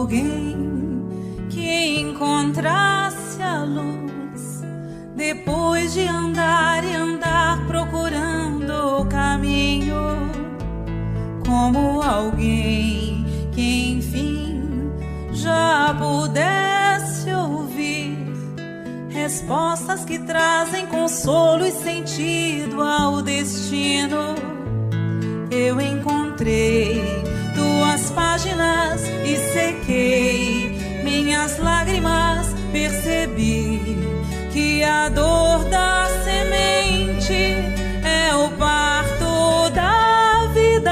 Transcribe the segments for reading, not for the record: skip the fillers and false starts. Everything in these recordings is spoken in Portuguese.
alguém que encontrasse a luz depois de andar e andar procurando o caminho, como alguém que enfim já pudesse ouvir respostas que trazem consolo e sentido ao destino. Eu encontrei tuas páginas e sequei minhas lágrimas, percebi que a dor da semente é o parto da vida.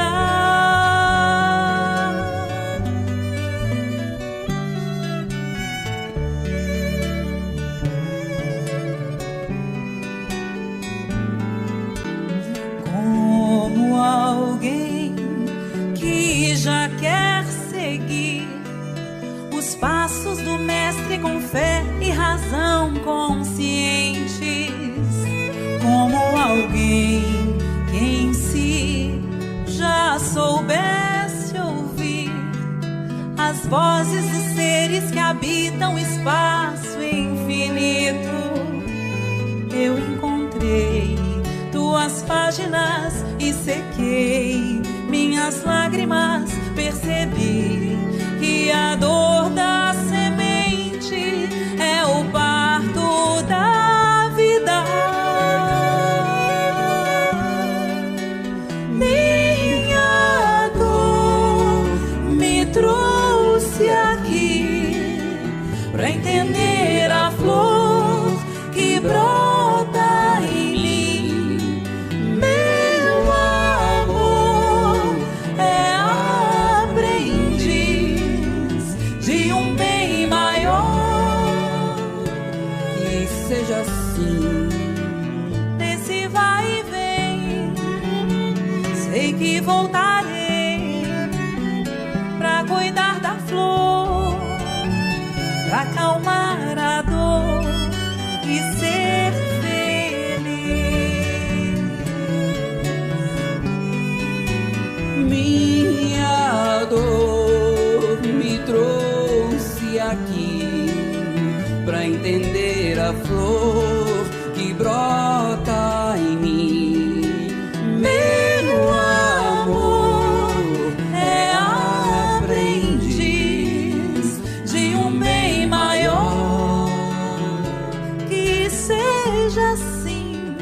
Como alguém que já quer seguir os passos do mestre com fé e razão conscientes, como alguém que em si já soubesse ouvir as vozes dos seres que habitam o espaço infinito. Eu encontrei tuas páginas e sequei minhas lágrimas, percebi que a dor da semente é o parto da vida. Minha dor me trouxe aqui pra entender a flor que brota em mim. Meu amor é aprendiz de um bem maior. Que seja assim, nesse vai e vem, sei que voltarei pra cuidar da flor, pra acalmar a dor e ser feliz. Minha dor me trouxe aqui pra entender a flor que brota em mim. Meu amor é aprendiz de um bem maior. Que seja assim,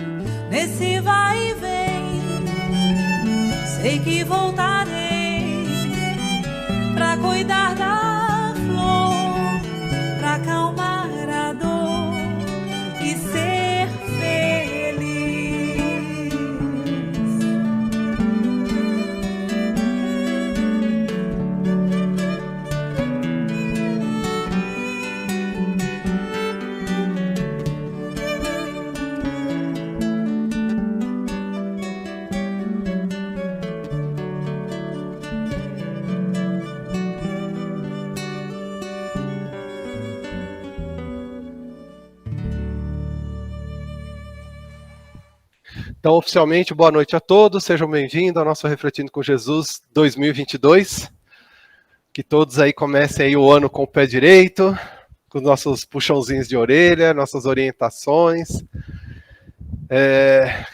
nesse vai e vem, sei que voltarei pra cuidar da flor, pra acalmar a dor e ser feliz. Então, oficialmente, boa noite a todos, sejam bem-vindos ao nosso Refletindo com Jesus 2022. Que todos aí comecem aí o ano com o pé direito, com os nossos puxãozinhos de orelha, nossas orientações,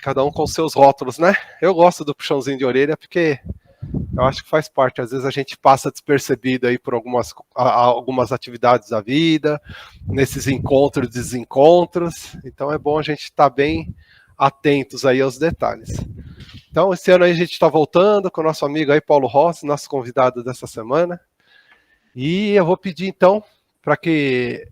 cada um com seus rótulos, né? Eu gosto do puxãozinho de orelha porque eu acho que faz parte, às vezes a gente passa despercebido aí por algumas atividades da vida, nesses encontros e desencontros, então é bom a gente estar bem atentos aí aos detalhes. Então, esse ano aí a gente está voltando com o nosso amigo aí, Paulo Rossi, nosso convidado dessa semana. E eu vou pedir, então, para que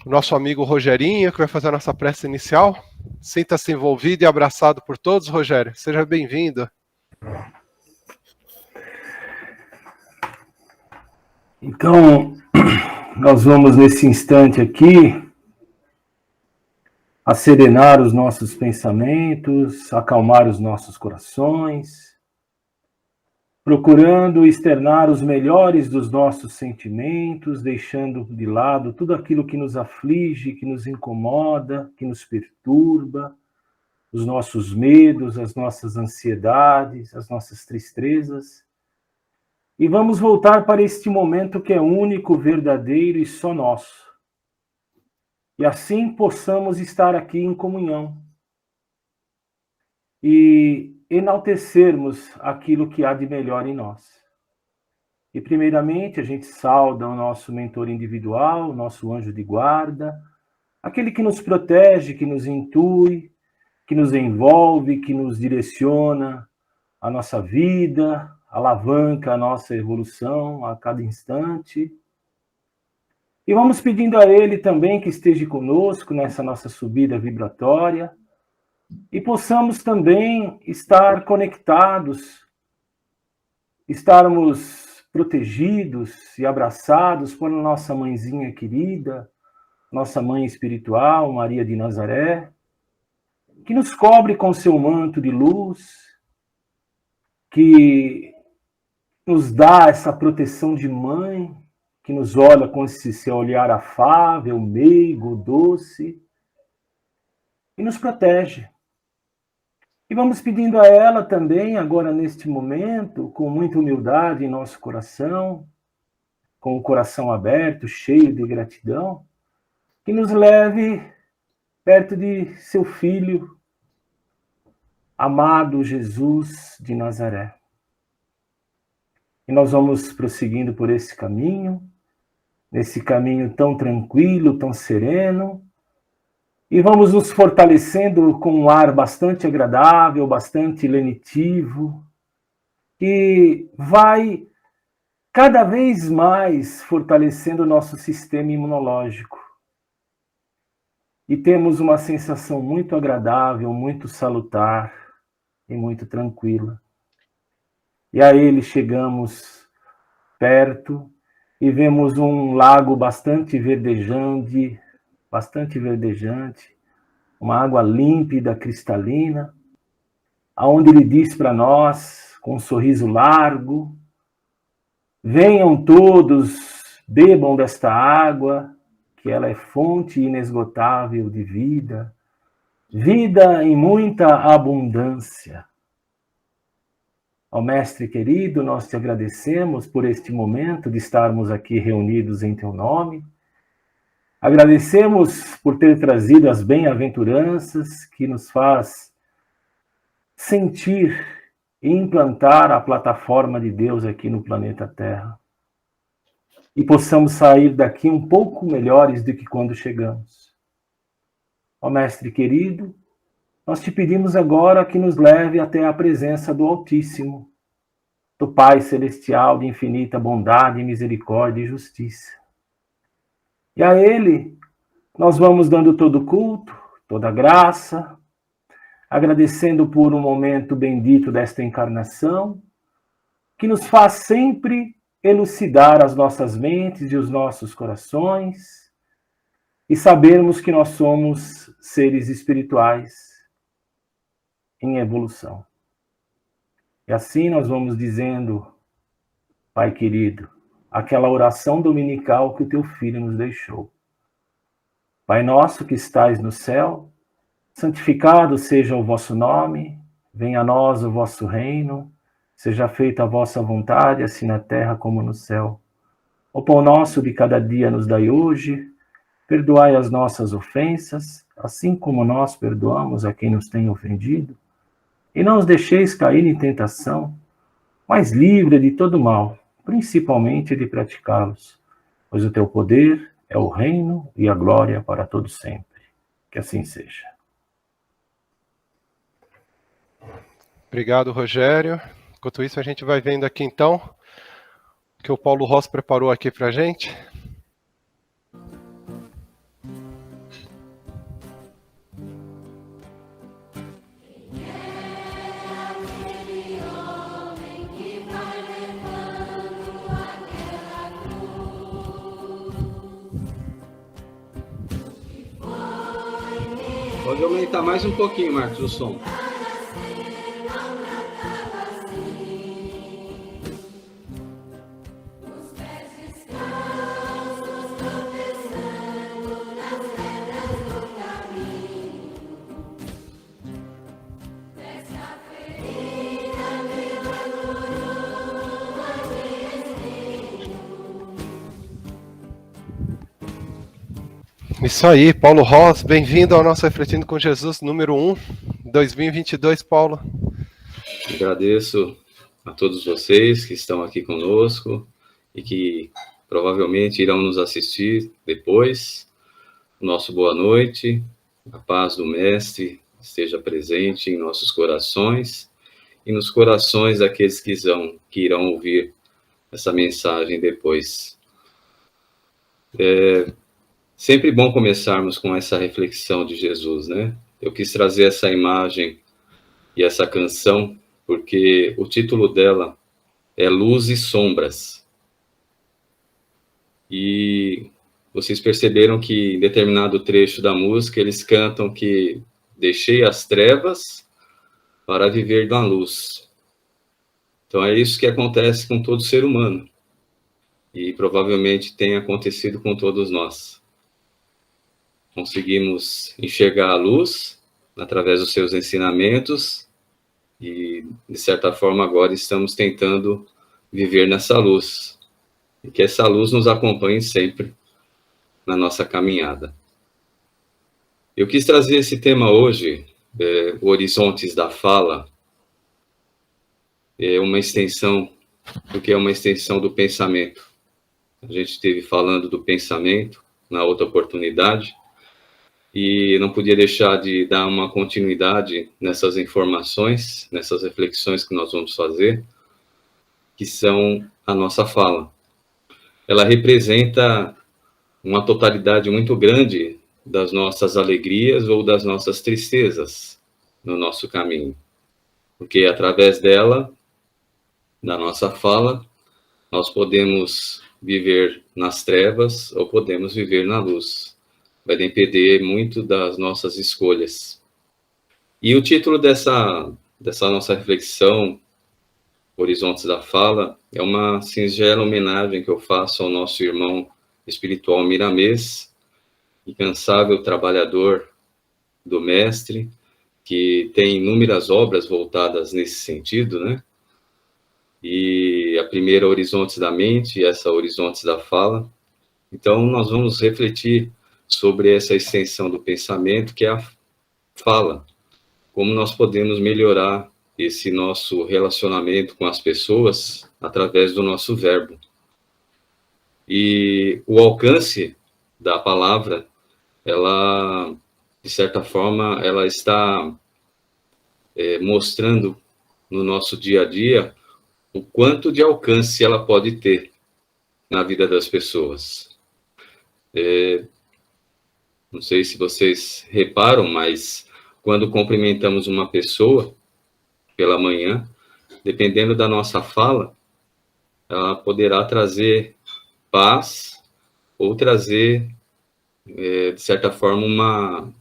o nosso amigo Rogerinho, que vai fazer a nossa prece inicial, sinta-se envolvido e abraçado por todos. Rogério, seja bem-vindo. Então, nós vamos nesse instante aqui acerenar os nossos pensamentos, acalmar os nossos corações, procurando externar os melhores dos nossos sentimentos, deixando de lado tudo aquilo que nos aflige, que nos incomoda, que nos perturba, os nossos medos, as nossas ansiedades, as nossas tristezas, E vamos voltar para este momento que é único, verdadeiro e só nosso. E assim possamos estar aqui em comunhão e enaltecermos aquilo que há de melhor em nós. E primeiramente a gente sauda o nosso mentor individual, o nosso anjo de guarda, aquele que nos protege, que nos intui, que nos envolve, que nos direciona a nossa vida, alavanca a nossa evolução a cada instante. E vamos pedindo a Ele também que esteja conosco nessa nossa subida vibratória e possamos também estar conectados, estarmos protegidos e abraçados por nossa mãezinha querida, nossa mãe espiritual, Maria de Nazaré, que nos cobre com seu manto de luz, que nos dá essa proteção de mãe, que nos olha com esse seu olhar afável, meigo, doce, e nos protege. E vamos pedindo a ela também, agora neste momento, com muita humildade em nosso coração, com o coração aberto, cheio de gratidão, que nos leve perto de seu Filho, amado Jesus de Nazaré. E nós vamos prosseguindo por esse caminho, nesse caminho tão tranquilo, tão sereno, e vamos nos fortalecendo com um ar bastante agradável, bastante lenitivo, que vai cada vez mais fortalecendo o nosso sistema imunológico. E temos uma sensação muito agradável, muito salutar e muito tranquila. E a ele chegamos perto e vemos um lago bastante verdejante, uma água límpida, cristalina, aonde ele diz para nós, com um sorriso largo, venham todos, bebam desta água, que ela é fonte inesgotável de vida, vida em muita abundância. Ó Mestre querido, nós te agradecemos por este momento de estarmos aqui reunidos em teu nome. Agradecemos por ter trazido as bem-aventuranças que nos faz sentir e implantar a plataforma de Deus aqui no planeta Terra. E possamos sair daqui um pouco melhores do que quando chegamos. Ó Mestre querido, nós te pedimos agora que nos leve até a presença do Altíssimo, do Pai Celestial de infinita bondade, misericórdia e justiça. E a Ele nós vamos dando todo culto, toda graça, agradecendo por um momento bendito desta encarnação, que nos faz sempre elucidar as nossas mentes e os nossos corações, e sabermos que nós somos seres espirituais em evolução. E assim nós vamos dizendo, Pai querido, aquela oração dominical que o teu Filho nos deixou. Pai nosso que estais no céu, santificado seja o vosso nome, venha a nós o vosso reino, seja feita a vossa vontade, assim na terra como no céu. O pão nosso de cada dia nos dai hoje, perdoai as nossas ofensas, assim como nós perdoamos a quem nos tem ofendido. E não os deixeis cair em tentação, mas livre de todo mal, principalmente de praticá-los. Pois o teu poder é o reino e a glória para todo sempre. Que assim seja. Obrigado, Rogério. Enquanto isso, a gente vai vendo aqui, então, o que o Paulo Rossi preparou aqui para a gente. Pode aumentar mais um pouquinho, Marcos, o som. Isso aí, Paulo Ross, bem-vindo ao nosso Refletindo com Jesus número 1, 2022, Paulo. Agradeço a todos vocês que estão aqui conosco e que provavelmente irão nos assistir depois. Nosso boa noite, a paz do Mestre esteja presente em nossos corações e nos corações daqueles que irão ouvir essa mensagem depois. Sempre bom começarmos com essa reflexão de Jesus, né? Eu quis trazer essa imagem e essa canção porque o título dela é Luz e Sombras. E vocês perceberam que em determinado trecho da música eles cantam que deixei as trevas para viver na luz. Então é isso que acontece com todo ser humano. E provavelmente tem acontecido com todos nós. Conseguimos enxergar a luz através dos seus ensinamentos e, de certa forma, agora estamos tentando viver nessa luz. E que essa luz nos acompanhe sempre na nossa caminhada. Eu quis trazer esse tema hoje, Horizontes da Fala, é uma extensão, porque é uma extensão do pensamento. A gente esteve falando do pensamento na outra oportunidade, e não podia deixar de dar uma continuidade nessas informações, nessas reflexões que nós vamos fazer, que são a nossa fala. Ela representa uma totalidade muito grande das nossas alegrias ou das nossas tristezas no nosso caminho. Porque através dela, da nossa fala, nós podemos viver nas trevas ou podemos viver na luz. Vai depender muito das nossas escolhas. E o título dessa nossa reflexão, Horizontes da Fala, é uma singela homenagem que eu faço ao nosso irmão espiritual Miramês, incansável trabalhador do Mestre, que tem inúmeras obras voltadas nesse sentido, né? E a primeira, Horizontes da Mente, e essa Horizontes da Fala. Então, nós vamos refletir sobre essa extensão do pensamento, que é a fala. Como nós podemos melhorar esse nosso relacionamento com as pessoas através do nosso verbo. E o alcance da palavra, ela, de certa forma, ela está mostrando no nosso dia a dia o quanto de alcance ela pode ter na vida das pessoas. Não sei se vocês reparam, mas quando cumprimentamos uma pessoa pela manhã, dependendo da nossa fala, ela poderá trazer paz ou trazer, de certa forma,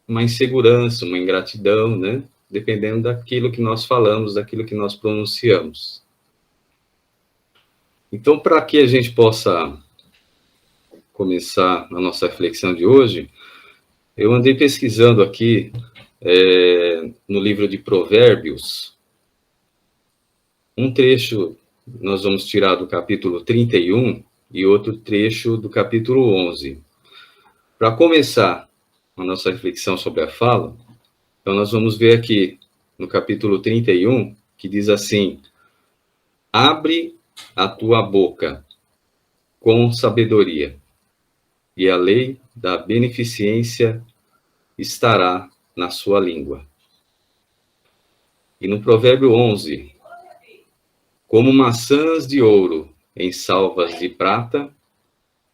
uma insegurança, uma ingratidão, né? Dependendo daquilo que nós falamos, daquilo que nós pronunciamos. Então, para que a gente possa começar a nossa reflexão de hoje, eu andei pesquisando aqui no livro de Provérbios, um trecho nós vamos tirar do capítulo 31 e outro trecho do capítulo 11. Para começar a nossa reflexão sobre a fala, então nós vamos ver aqui no capítulo 31, que diz assim: abre a tua boca com sabedoria, e a lei da beneficência estará na sua língua. E no provérbio 11, como maçãs de ouro em salvas de prata,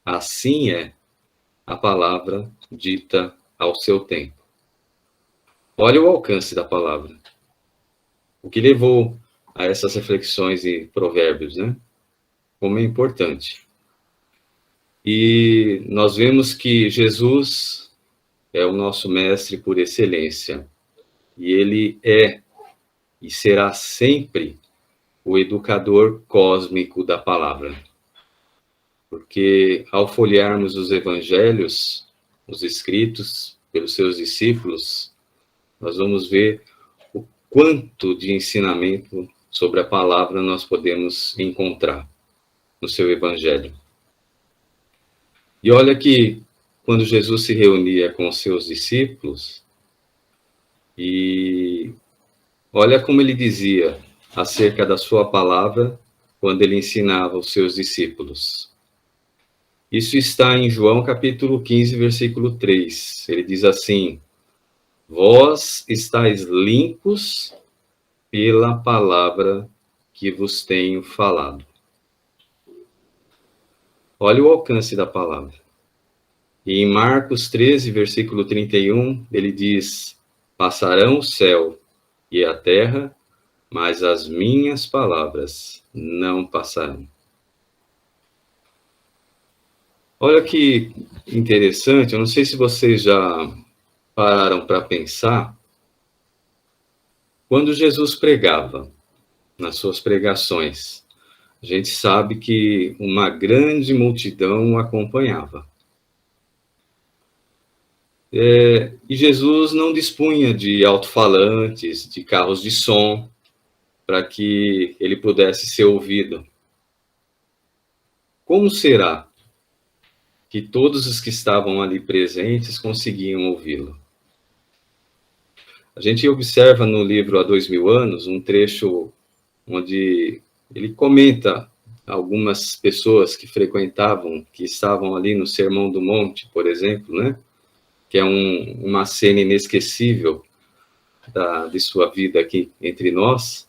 assim é a palavra dita ao seu tempo. Olha o alcance da palavra. O que levou a essas reflexões e provérbios, né? Como é importante. E nós vemos que Jesus é o nosso mestre por excelência. E ele é e será sempre o educador cósmico da palavra. Porque ao folhearmos os evangelhos, os escritos pelos seus discípulos, nós vamos ver o quanto de ensinamento sobre a palavra nós podemos encontrar no seu evangelho. E olha que quando Jesus se reunia com os seus discípulos, e olha como ele dizia acerca da sua palavra quando ele ensinava os seus discípulos. Isso está em João capítulo 15, versículo 3. Ele diz assim: vós estáis limpos pela palavra que vos tenho falado. Olha o alcance da palavra. E em Marcos 13, versículo 31, ele diz: passarão o céu e a terra, mas as minhas palavras não passarão. Olha que interessante, eu não sei se vocês já pararam para pensar, quando Jesus pregava, nas suas pregações, a gente sabe que uma grande multidão o acompanhava. E Jesus não dispunha de alto-falantes, de carros de som, para que ele pudesse ser ouvido. Como será que todos os que estavam ali presentes conseguiam ouvi-lo? A gente observa no livro Há 2000 anos um trecho onde ele comenta algumas pessoas que frequentavam, que estavam ali no Sermão do Monte, por exemplo, né? Que é uma cena inesquecível de sua vida aqui entre nós,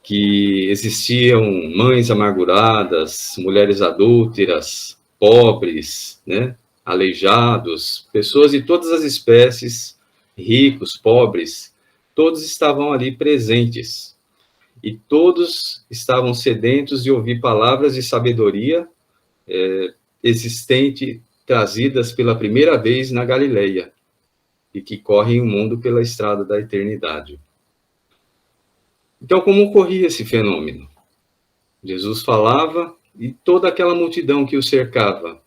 que existiam mães amarguradas, mulheres adúlteras, pobres, né? Aleijados, pessoas de todas as espécies, ricos, pobres, todos estavam ali presentes. E todos estavam sedentos de ouvir palavras de sabedoria existente, trazidas pela primeira vez na Galileia, e que correm o mundo pela estrada da eternidade. Então, como ocorria esse fenômeno? Jesus falava e toda aquela multidão que o cercava.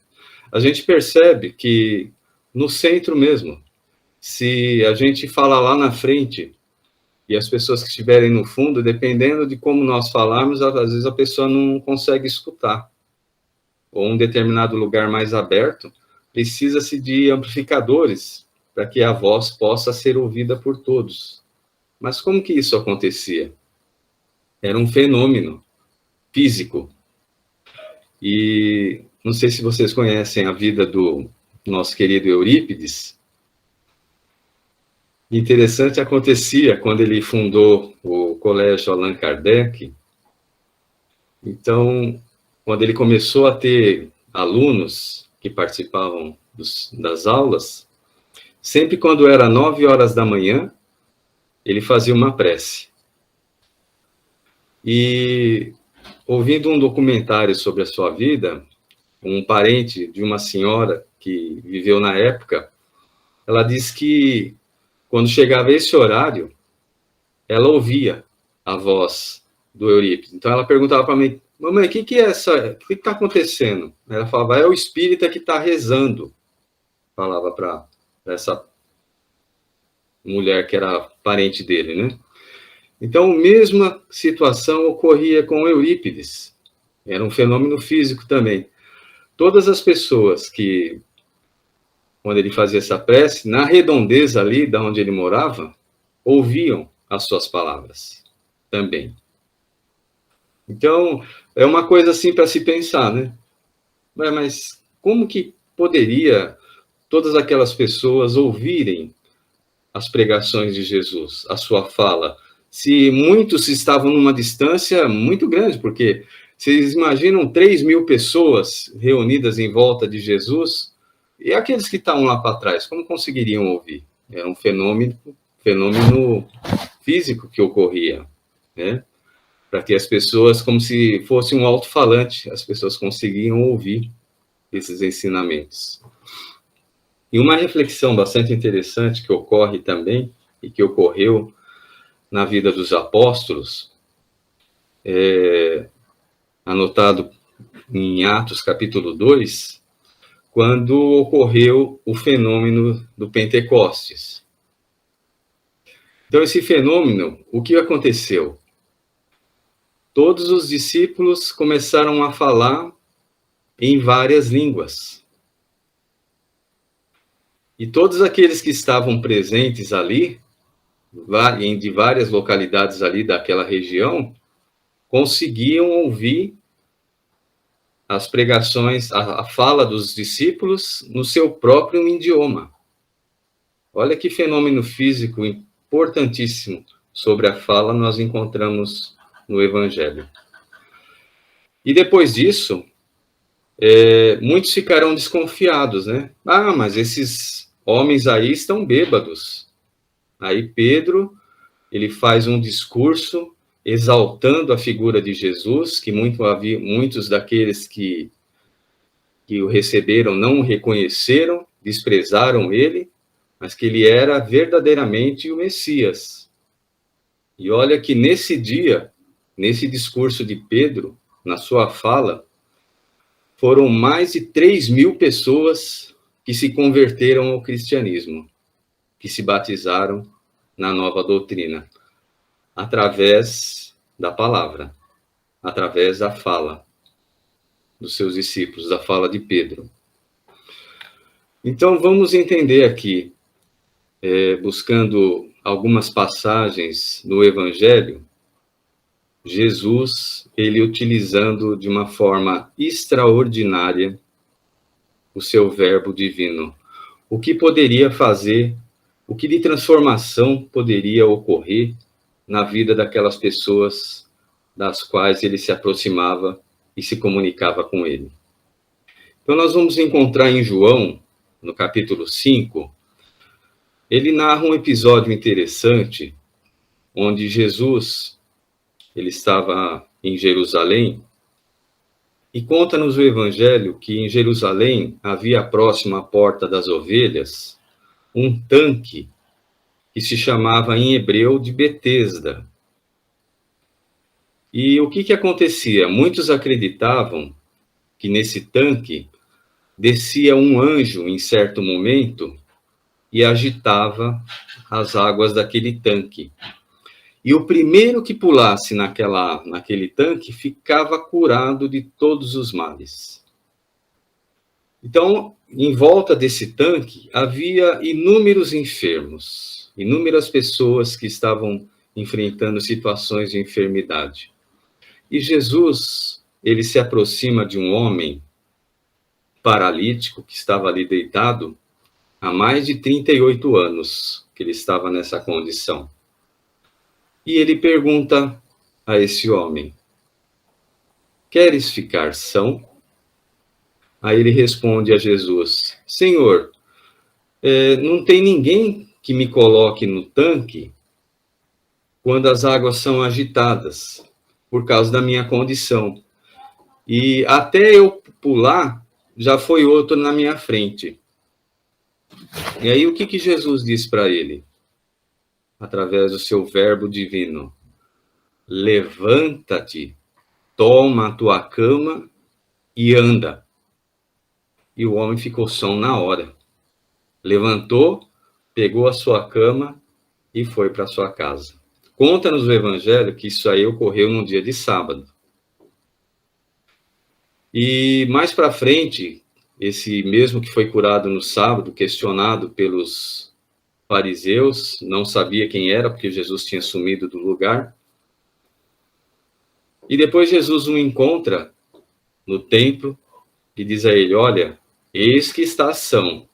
A gente percebe que no centro mesmo, se a gente fala lá na frente, e as pessoas que estiverem no fundo, dependendo de como nós falarmos, às vezes a pessoa não consegue escutar. Ou um determinado lugar mais aberto, precisa-se de amplificadores para que a voz possa ser ouvida por todos. Mas como que isso acontecia? Era um fenômeno físico. E não sei se vocês conhecem a vida do nosso querido Eurípides. Interessante acontecia quando ele fundou o Colégio Allan Kardec. Então, quando ele começou a ter alunos que participavam das aulas, sempre quando era 9 horas da manhã, ele fazia uma prece. E, ouvindo um documentário sobre a sua vida, um parente de uma senhora que viveu na época, ela diz que quando chegava esse horário, ela ouvia a voz do Eurípides. Então ela perguntava para mim: mamãe, o que é o que está acontecendo? Ela falava: é o espírita que está rezando. Falava para essa mulher que era parente dele, né? Então, a mesma situação ocorria com Eurípides. Era um fenômeno físico também. Todas as pessoas que, quando ele fazia essa prece, na redondeza ali, de onde ele morava, ouviam as suas palavras também. Então, é uma coisa assim para se pensar, né? Mas como que poderia todas aquelas pessoas ouvirem as pregações de Jesus, a sua fala, se muitos estavam numa distância muito grande? Porque vocês imaginam 3.000 pessoas reunidas em volta de Jesus, e aqueles que estavam lá para trás, como conseguiriam ouvir? Era um fenômeno físico que ocorria, né? Para que as pessoas, como se fosse um alto-falante, as pessoas conseguiam ouvir esses ensinamentos. E uma reflexão bastante interessante que ocorre também, e que ocorreu na vida dos apóstolos, anotado em Atos capítulo 2, quando ocorreu o fenômeno do Pentecostes. Então, esse fenômeno, o que aconteceu? Todos os discípulos começaram a falar em várias línguas. E todos aqueles que estavam presentes ali, de várias localidades ali daquela região, conseguiam ouvir as pregações, a fala dos discípulos no seu próprio idioma. Olha que fenômeno físico importantíssimo sobre a fala nós encontramos no Evangelho. E depois disso, muitos ficarão desconfiados, né? Ah, mas esses homens aí estão bêbados. Aí Pedro, ele faz um discurso exaltando a figura de Jesus, que muitos daqueles que o receberam não o reconheceram, desprezaram ele, mas que ele era verdadeiramente o Messias. E olha que nesse dia, nesse discurso de Pedro, na sua fala, foram mais de 3.000 pessoas que se converteram ao cristianismo, que se batizaram na nova doutrina, através da palavra, através da fala dos seus discípulos, da fala de Pedro. Então, vamos entender aqui, buscando algumas passagens no Evangelho, Jesus, ele utilizando de uma forma extraordinária o seu verbo divino. O que poderia fazer, o que de transformação poderia ocorrer na vida daquelas pessoas das quais ele se aproximava e se comunicava com ele. Então, nós vamos encontrar em João, no capítulo 5, ele narra um episódio interessante, onde Jesus, ele estava em Jerusalém, e conta-nos o Evangelho que em Jerusalém havia próximo à Porta das Ovelhas um tanque que se chamava em hebreu de Betesda. E o que acontecia? Muitos acreditavam que nesse tanque descia um anjo em certo momento e agitava as águas daquele tanque. E o primeiro que pulasse naquele tanque ficava curado de todos os males. Então, em volta desse tanque, havia inúmeros enfermos, inúmeras pessoas que estavam enfrentando situações de enfermidade. E Jesus, ele se aproxima de um homem paralítico que estava ali deitado há mais de 38 anos que ele estava nessa condição. E ele pergunta a esse homem: queres ficar são? Aí ele responde a Jesus: Senhor, não tem ninguém que me coloque no tanque quando as águas são agitadas, por causa da minha condição. E até eu pular, já foi outro na minha frente. E aí o que Jesus diz para ele? Através do seu verbo divino: levanta-te, toma a tua cama e anda. E o homem ficou são na hora. Levantou, pegou a sua cama e foi para sua casa. Conta-nos o Evangelho que isso aí ocorreu num dia de sábado. E mais para frente, esse mesmo que foi curado no sábado, questionado pelos fariseus, não sabia quem era, porque Jesus tinha sumido do lugar. E depois Jesus o encontra no templo e diz a ele: olha, eis que estás são,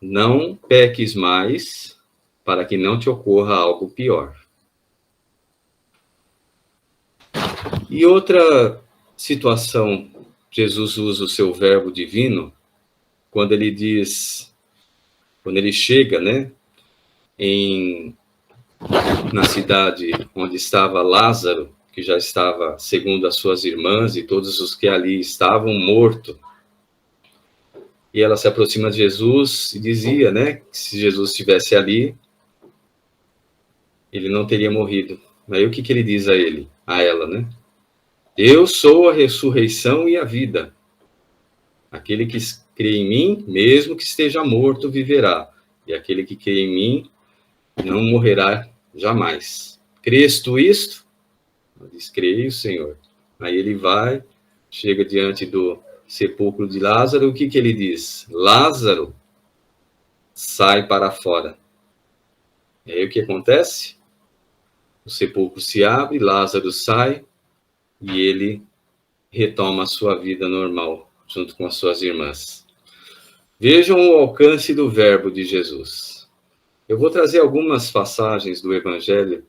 não peques mais, para que não te ocorra algo pior. E outra situação, Jesus usa o seu verbo divino, quando ele diz, quando ele chega, né, na cidade onde estava Lázaro, que já estava, segundo as suas irmãs e todos os que ali estavam, morto. E ela se aproxima de Jesus e dizia, né, que se Jesus estivesse ali, ele não teria morrido. Aí o que ele diz a ela, né? Eu sou a ressurreição e a vida. Aquele que crê em mim, mesmo que esteja morto, viverá. E aquele que crê em mim, não morrerá jamais. Crês tu isto? Ela diz: creio, Senhor. Aí ele vai, chega diante do sepulcro de Lázaro. O que ele diz? Lázaro, sai para fora. E aí o que acontece? O sepulcro se abre, Lázaro sai e ele retoma a sua vida normal, junto com as suas irmãs. Vejam o alcance do verbo de Jesus. Eu vou trazer algumas passagens do Evangelho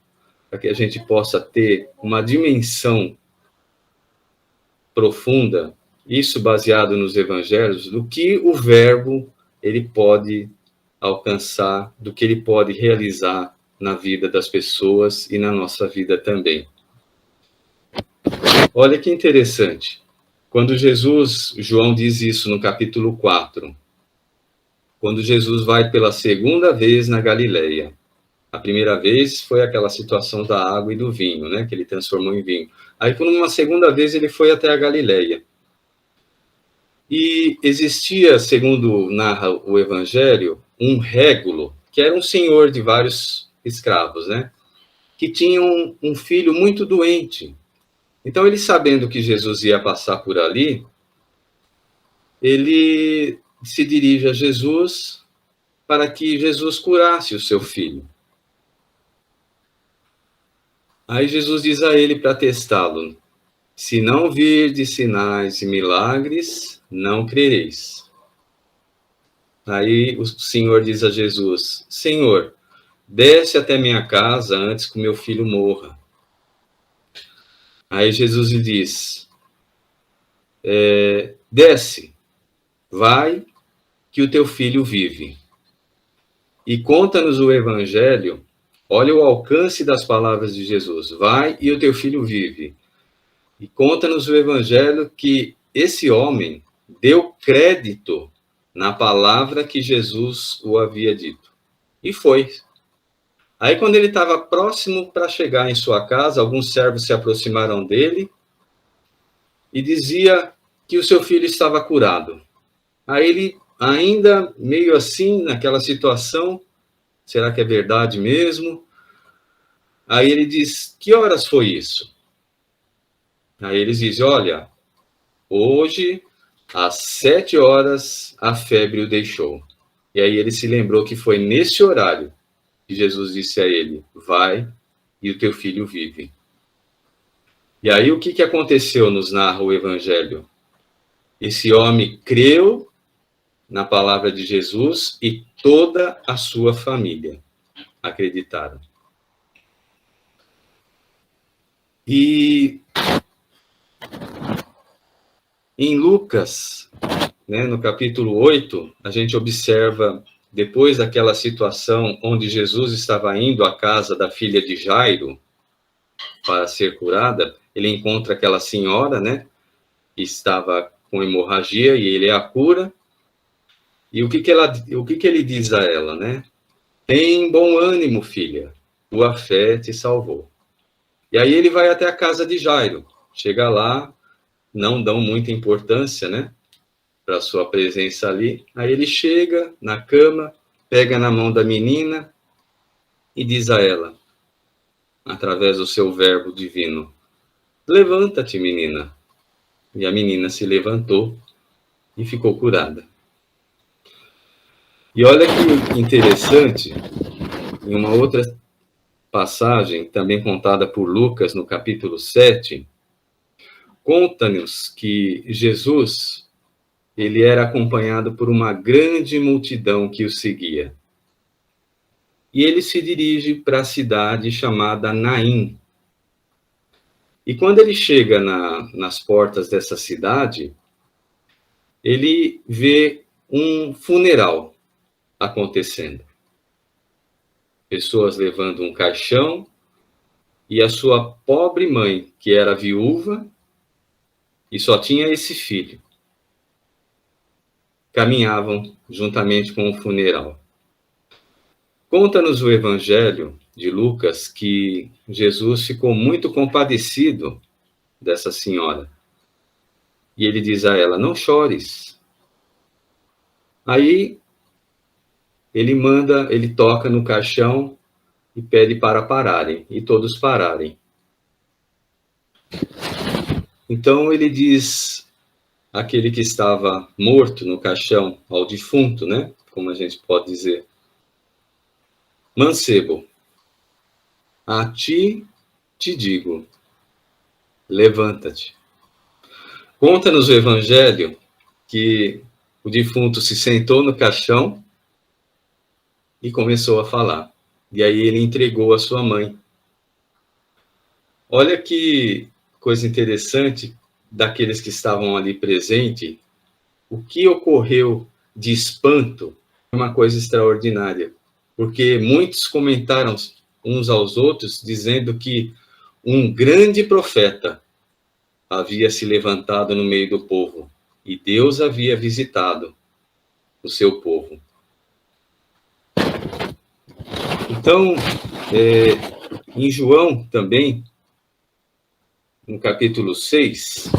para que a gente possa ter uma dimensão profunda, isso baseado nos Evangelhos, do que o verbo ele pode alcançar, do que ele pode realizar na vida das pessoas e na nossa vida também. Olha que interessante. Quando João diz isso no capítulo 4, quando Jesus vai pela segunda vez na Galileia. A primeira vez foi aquela situação da água e do vinho, né, que ele transformou em vinho. Aí, por uma segunda vez, ele foi até a Galileia. E existia, segundo narra o Evangelho, um régulo, que era um senhor de vários escravos, né, que tinha um filho muito doente. Então, ele, sabendo que Jesus ia passar por ali, ele se dirige a Jesus para que Jesus curasse o seu filho. Aí Jesus diz a ele para testá-lo: se não virdes sinais e milagres, não crereis. Aí o Senhor diz a Jesus: Senhor, desce até minha casa antes que o meu filho morra. Aí Jesus lhe diz: desce, vai, que o teu filho vive. E conta-nos o Evangelho. Olha o alcance das palavras de Jesus. Vai e o teu filho vive. E conta-nos o Evangelho que esse homem deu crédito na palavra que Jesus o havia dito. E foi. Aí, quando ele estava próximo para chegar em sua casa, alguns servos se aproximaram dele e dizia que o seu filho estava curado. Aí ele, ainda meio assim, naquela situação, será que é verdade mesmo? Aí ele diz: que horas foi isso? Aí eles dizem: olha, hoje, às 7 horas, a febre o deixou. E aí ele se lembrou que foi nesse horário que Jesus disse a ele: vai e o teu filho vive. E aí o que aconteceu, nos narra o Evangelho? Esse homem creu na palavra de Jesus e toda a sua família acreditaram. E em Lucas, né, no capítulo 8, a gente observa, depois daquela situação onde Jesus estava indo à casa da filha de Jairo para ser curada, ele encontra aquela senhora, né, que estava com hemorragia, e ele a cura. E o que ele diz a ela, né? Tem bom ânimo, filha, tua fé te salvou. E aí ele vai até a casa de Jairo. Chega lá, não dão muita importância, né, para a sua presença ali. Aí ele chega na cama, pega na mão da menina e diz a ela, através do seu verbo divino: levanta-te, menina. E a menina se levantou e ficou curada. E olha que interessante, em uma outra passagem, também contada por Lucas, no capítulo 7, conta-nos que Jesus, ele era acompanhado por uma grande multidão que o seguia. E ele se dirige para a cidade chamada Naim. E quando ele chega nas portas dessa cidade, ele vê um funeral acontecendo. Pessoas levando um caixão e a sua pobre mãe, que era viúva e só tinha esse filho, caminhavam juntamente com o funeral. Conta-nos o Evangelho de Lucas que Jesus ficou muito compadecido dessa senhora. E ele diz a ela: não chores. Aí ele toca no caixão e pede para pararem, e todos pararem. Então ele diz àquele que estava morto no caixão, ao defunto, né, como a gente pode dizer. Mancebo, a ti te digo, levanta-te. Conta-nos o Evangelho que o defunto se sentou no caixão e começou a falar. E aí ele entregou a sua mãe. Olha que coisa interessante daqueles que estavam ali presentes. O que ocorreu de espanto foi uma coisa extraordinária. Porque muitos comentaram uns aos outros, dizendo que um grande profeta havia se levantado no meio do povo. E Deus havia visitado o seu povo. Então, em João também, no capítulo 6,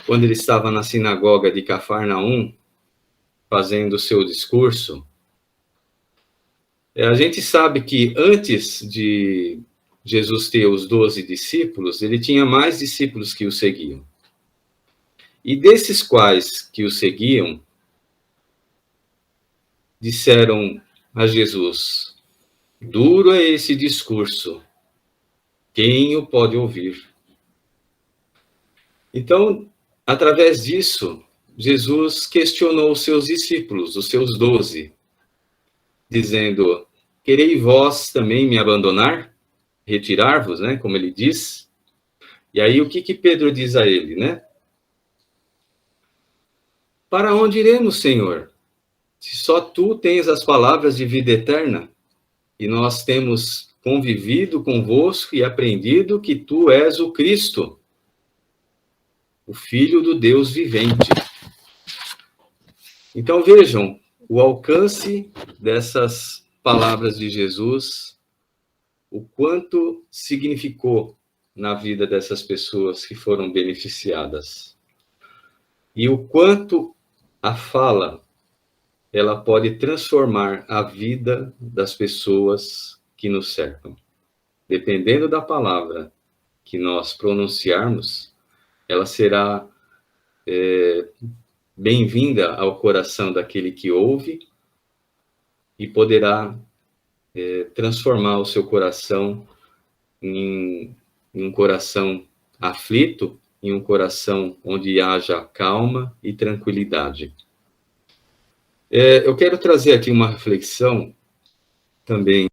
quando ele estava na sinagoga de Cafarnaum, fazendo o seu discurso, a gente sabe que antes de Jesus ter os 12 discípulos, ele tinha mais discípulos que o seguiam. E desses quais que o seguiam, disseram a Jesus: duro é esse discurso, quem o pode ouvir? Então, através disso, Jesus questionou os seus discípulos, os seus 12, dizendo: querei vós também me abandonar? Retirar-vos, né, como ele diz. E aí o que Pedro diz a ele, né? Para onde iremos, Senhor? Se só tu tens as palavras de vida eterna, e nós temos convivido convosco e aprendido que tu és o Cristo, o Filho do Deus vivente. Então vejam o alcance dessas palavras de Jesus, o quanto significou na vida dessas pessoas que foram beneficiadas. E o quanto a fala, ela pode transformar a vida das pessoas que nos cercam. Dependendo da palavra que nós pronunciarmos, ela será bem-vinda ao coração daquele que ouve e poderá transformar o seu coração em um coração aflito, em um coração onde haja calma e tranquilidade. Eu quero trazer aqui uma reflexão também.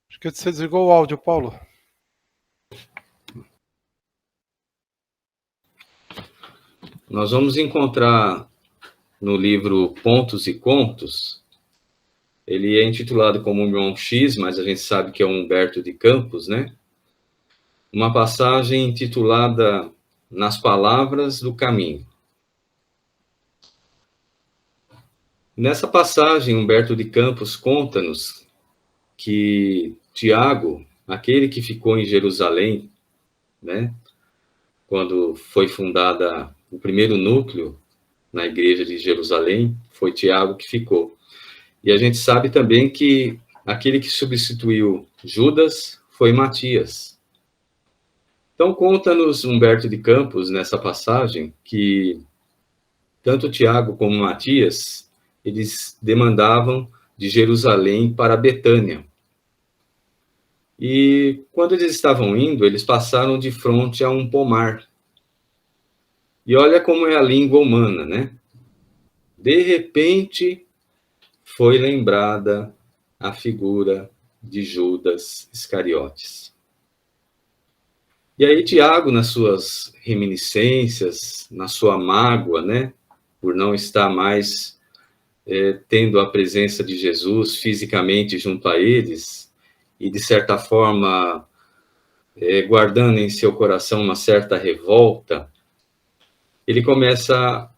Acho que você desligou o áudio, Paulo. Nós vamos encontrar no livro Pontos e Contos, ele é intitulado como João X, mas a gente sabe que é um Humberto de Campos, né? Uma passagem intitulada Nas Palavras do Caminho. Nessa passagem, Humberto de Campos conta-nos que Tiago, aquele que ficou em Jerusalém, né, quando foi fundada o primeiro núcleo na igreja de Jerusalém, foi Tiago que ficou. E a gente sabe também que aquele que substituiu Judas foi Matias. Então, conta-nos Humberto de Campos, nessa passagem, que tanto Tiago como Matias, eles demandavam de Jerusalém para Betânia. E quando eles estavam indo, eles passaram de frente a um pomar. E olha como é a língua humana, né? De repente, foi lembrada a figura de Judas Iscariotes. E aí Tiago, nas suas reminiscências, na sua mágoa, né, por não estar mais tendo a presença de Jesus fisicamente junto a eles, e de certa forma guardando em seu coração uma certa revolta, ele começa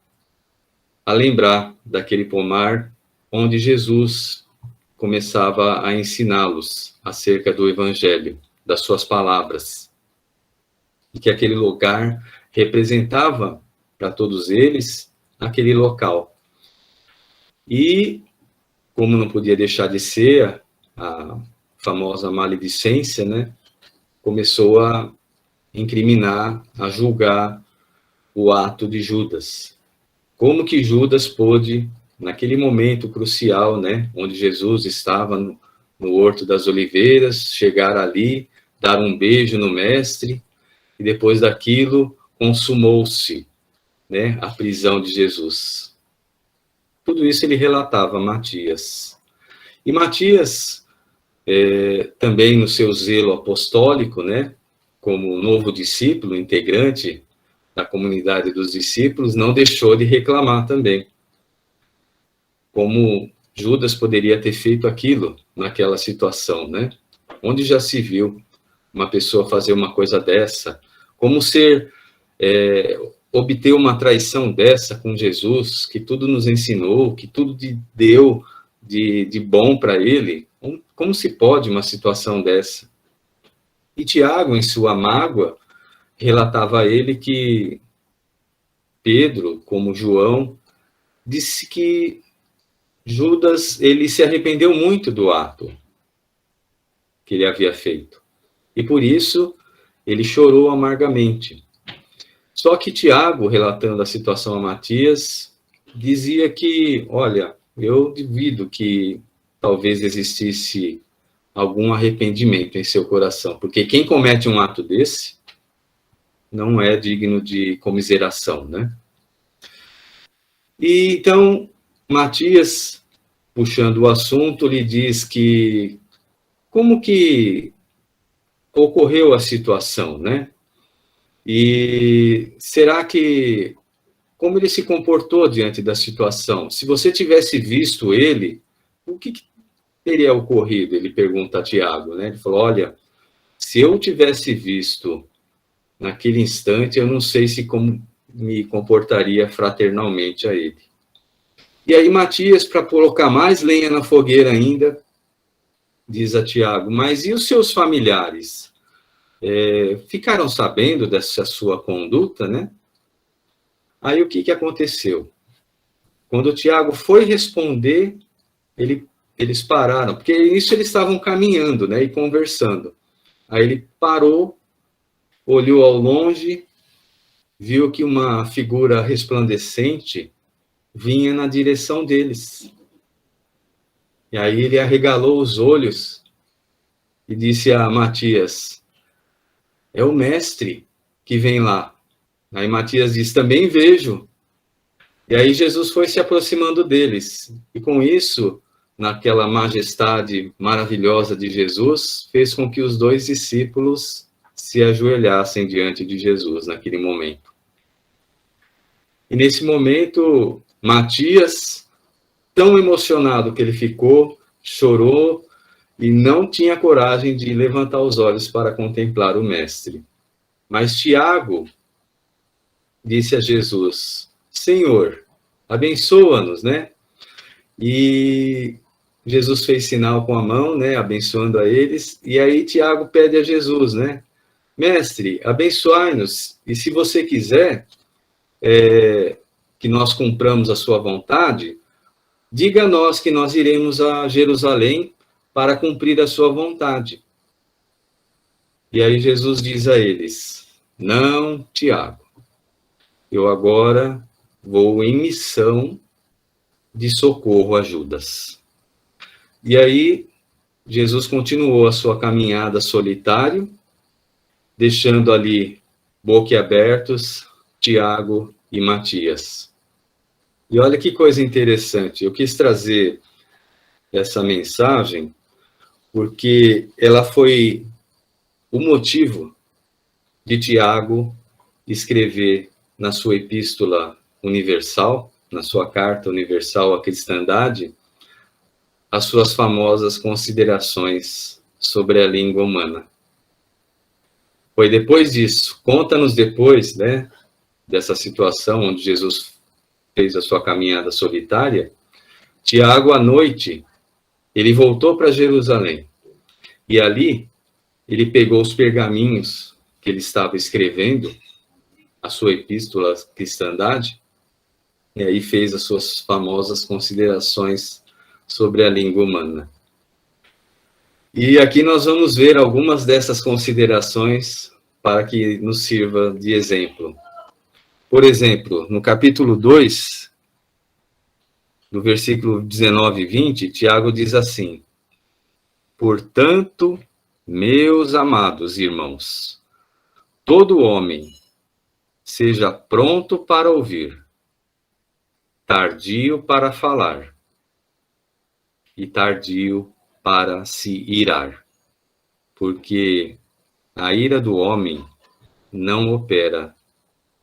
a lembrar daquele pomar onde Jesus começava a ensiná-los acerca do Evangelho, das suas palavras. E que aquele lugar representava para todos eles aquele local. E, como não podia deixar de ser, a famosa maledicência, né, começou a incriminar, a julgar o ato de Judas. Como que Judas pôde, naquele momento crucial, né, onde Jesus estava no Horto das Oliveiras, chegar ali, dar um beijo no mestre, e depois daquilo consumou-se, né, a prisão de Jesus. Tudo isso ele relatava a Matias. E Matias, também no seu zelo apostólico, né, como novo discípulo, integrante da comunidade dos discípulos, não deixou de reclamar também. Como Judas poderia ter feito aquilo naquela situação, né? Onde já se viu uma pessoa fazer uma coisa dessa? Como obter uma traição dessa com Jesus, que tudo nos ensinou, que tudo deu de bom para ele? Como se pode uma situação dessa? E Tiago, em sua mágoa, relatava a ele que Pedro, como João, disse que Judas, ele se arrependeu muito do ato que ele havia feito. E por isso, ele chorou amargamente. Só que Tiago, relatando a situação a Matias, dizia que, olha, eu duvido que talvez existisse algum arrependimento em seu coração, porque quem comete um ato desse não é digno de comiseração, né? E então, Matias, puxando o assunto, lhe diz que como que ocorreu a situação, né? E será que, como ele se comportou diante da situação? Se você tivesse visto ele, o que teria ocorrido? Ele pergunta a Tiago, né? Ele falou, olha, se eu tivesse visto naquele instante, eu não sei se como me comportaria fraternalmente a ele. E aí Matias, para colocar mais lenha na fogueira ainda, diz a Tiago, mas e os seus familiares? Ficaram sabendo dessa sua conduta, né? Aí o que aconteceu? Quando o Tiago foi responder, eles pararam, porque nisso eles estavam caminhando, né, e conversando. Aí ele parou, olhou ao longe, viu que uma figura resplandecente vinha na direção deles. E aí ele arregalou os olhos e disse a Matias, é o mestre que vem lá. Aí Matias diz, também vejo. E aí Jesus foi se aproximando deles. E com isso, naquela majestade maravilhosa de Jesus, fez com que os dois discípulos se ajoelhassem diante de Jesus naquele momento. E nesse momento, Matias, tão emocionado que ele ficou, chorou e não tinha coragem de levantar os olhos para contemplar o mestre. Mas Tiago disse a Jesus, Senhor, abençoa-nos, né? E Jesus fez sinal com a mão, né, abençoando a eles, e aí Tiago pede a Jesus, né, mestre, abençoai-nos, e se você quiser que nós cumpramos a sua vontade, diga a nós que nós iremos a Jerusalém para cumprir a sua vontade. E aí Jesus diz a eles, não, Tiago, eu agora vou em missão de socorro a Judas. E aí, Jesus continuou a sua caminhada solitário, deixando ali boquiabertos Tiago e Matias. E olha que coisa interessante, eu quis trazer essa mensagem porque ela foi o motivo de Tiago escrever na sua epístola universal, na sua carta universal à cristandade, as suas famosas considerações sobre a língua humana. Foi depois disso, conta-nos depois, né, dessa situação onde Jesus fez a sua caminhada solitária, Tiago, à noite, ele voltou para Jerusalém. E ali, ele pegou os pergaminhos que ele estava escrevendo, a sua epístola à cristandade, e aí fez as suas famosas considerações sobre a língua humana. E aqui nós vamos ver algumas dessas considerações para que nos sirva de exemplo. Por exemplo, no capítulo 2, no versículo 19 e 20, Tiago diz assim: portanto, meus amados irmãos, todo homem seja pronto para ouvir, tardio para falar e tardio para se irar, porque a ira do homem não opera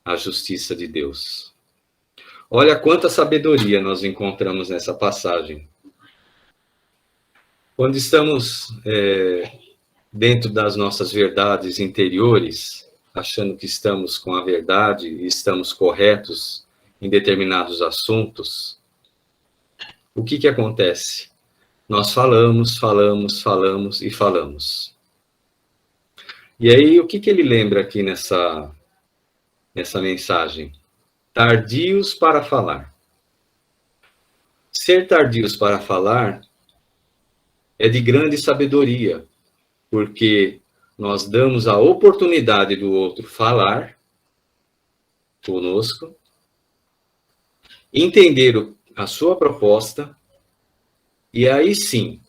a justiça de Deus. Olha quanta sabedoria nós encontramos nessa passagem. Quando estamos dentro das nossas verdades interiores, achando que estamos com a verdade e estamos corretos em determinados assuntos, o que acontece? Nós falamos e falamos. E aí, o que ele lembra aqui nessa mensagem? Tardios para falar. Ser tardios para falar é de grande sabedoria, porque nós damos a oportunidade do outro falar conosco, entender a sua proposta, e aí sim,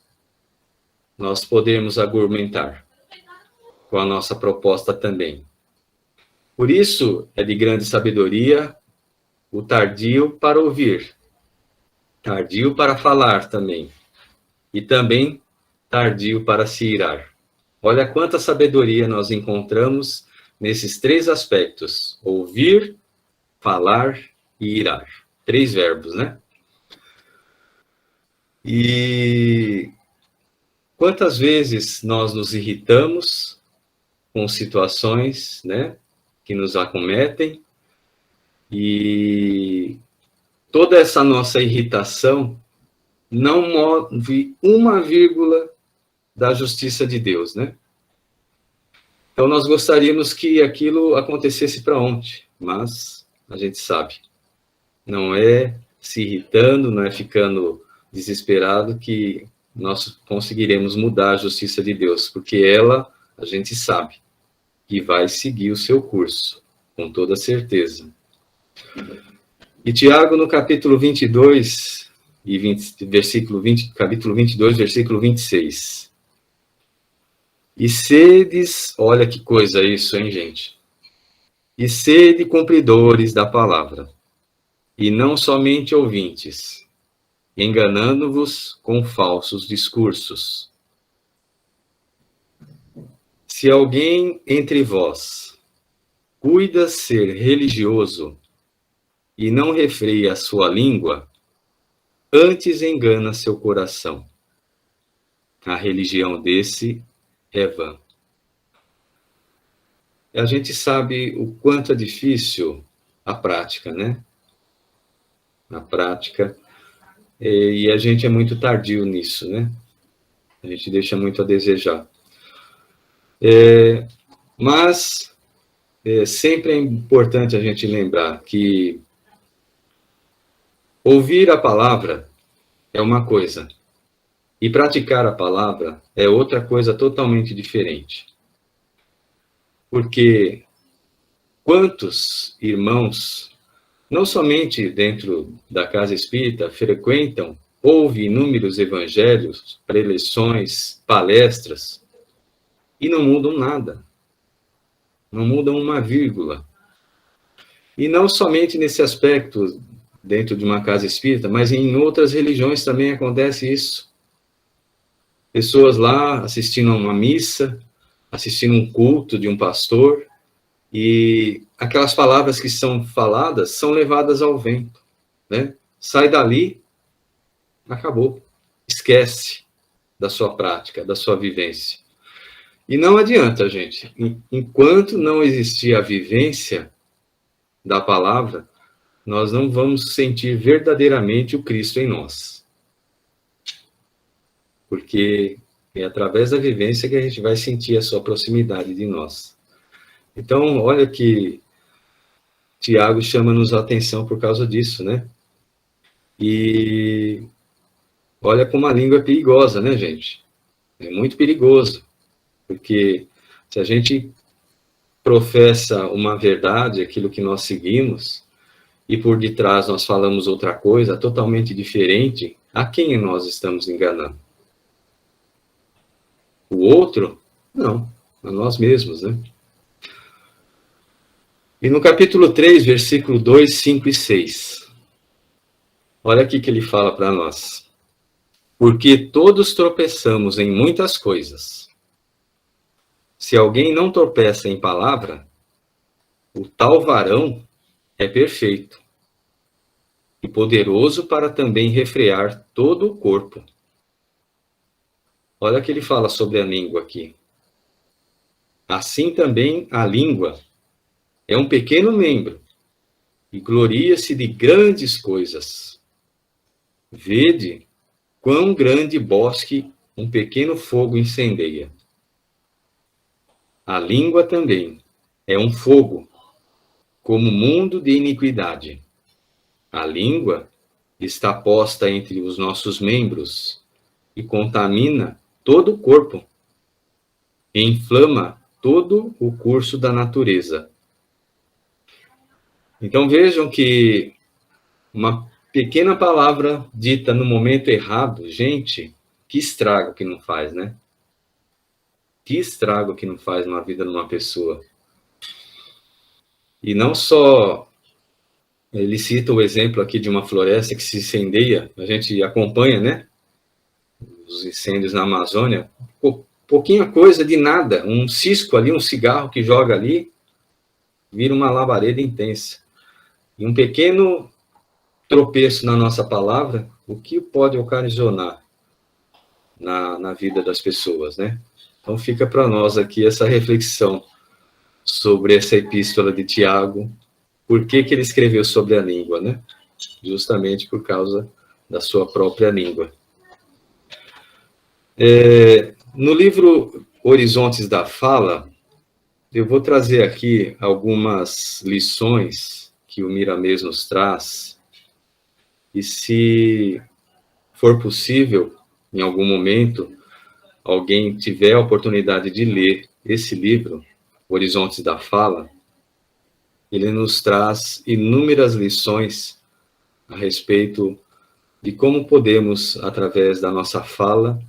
nós podemos argumentar com a nossa proposta também. Por isso, é de grande sabedoria o tardio para ouvir, tardio para falar também, e também tardio para se irar. Olha quanta sabedoria nós encontramos nesses três aspectos: ouvir, falar e irar. 3 verbos, né? E quantas vezes nós nos irritamos com situações, né, que nos acometem, e toda essa nossa irritação não move uma vírgula da justiça de Deus, né? Então nós gostaríamos que aquilo acontecesse para ontem, mas a gente sabe, não é se irritando, não é ficando desesperado que nós conseguiremos mudar a justiça de Deus, porque ela, a gente sabe, que vai seguir o seu curso, com toda certeza. E Tiago, no capítulo 22, capítulo 22, versículo 26. E sedes, olha que coisa isso, hein, gente? E sede cumpridores da palavra, e não somente ouvintes, enganando-vos com falsos discursos. Se alguém entre vós cuida ser religioso e não refreia a sua língua, antes engana seu coração. A religião desse é vã. A gente sabe o quanto é difícil a prática, né? A prática. E a gente é muito tardio nisso, né? A gente deixa muito a desejar. Mas sempre é importante a gente lembrar que ouvir a palavra é uma coisa, e praticar a palavra é outra coisa totalmente diferente. Porque quantos irmãos, não somente dentro da casa espírita, frequentam, ouvem inúmeros evangelhos, preleções, palestras, e não mudam nada. Não mudam uma vírgula. E não somente nesse aspecto, dentro de uma casa espírita, mas em outras religiões também acontece isso. Pessoas lá assistindo a uma missa, assistindo um culto de um pastor, e aquelas palavras que são faladas são levadas ao vento, né? Sai dali, acabou. Esquece da sua prática, da sua vivência. E não adianta, gente. Enquanto não existir a vivência da palavra, nós não vamos sentir verdadeiramente o Cristo em nós. Porque é através da vivência que a gente vai sentir a sua proximidade de nós. Então, olha que Tiago chama-nos a atenção por causa disso, né? E olha como a língua é perigosa, né, gente? É muito perigoso. Porque se a gente professa uma verdade, aquilo que nós seguimos, e por detrás nós falamos outra coisa totalmente diferente, a quem nós estamos enganando? O outro? Não, a nós mesmos, né? E no capítulo 3, versículo 2, 5 e 6, olha aqui que ele fala para nós. Porque todos tropeçamos em muitas coisas. Se alguém não tropeça em palavra, o tal varão é perfeito e poderoso para também refrear todo o corpo. Olha que ele fala sobre a língua aqui. Assim também a língua é um pequeno membro e gloria-se de grandes coisas. Vede quão grande bosque um pequeno fogo incendeia. A língua também é um fogo, como mundo de iniquidade. A língua está posta entre os nossos membros e contamina todo o corpo, e inflama todo o curso da natureza. Então vejam que uma pequena palavra dita no momento errado, gente, que estrago que não faz, né? Que estrago que não faz na vida de uma pessoa. E não só, ele cita o exemplo aqui de uma floresta que se incendeia, a gente acompanha, né? Os incêndios na Amazônia, pouquinha coisa de nada, um cisco ali, um cigarro que joga ali, vira uma labareda intensa. E um pequeno tropeço na nossa palavra, o que pode ocasionar na vida das pessoas, né? Então fica para nós aqui essa reflexão sobre essa epístola de Tiago, por que ele escreveu sobre a língua, né? Justamente por causa da sua própria língua. No livro Horizontes da Fala, eu vou trazer aqui algumas lições que o Miramês nos traz, e se for possível, em algum momento, alguém tiver a oportunidade de ler esse livro, Horizontes da Fala, ele nos traz inúmeras lições a respeito de como podemos, através da nossa fala,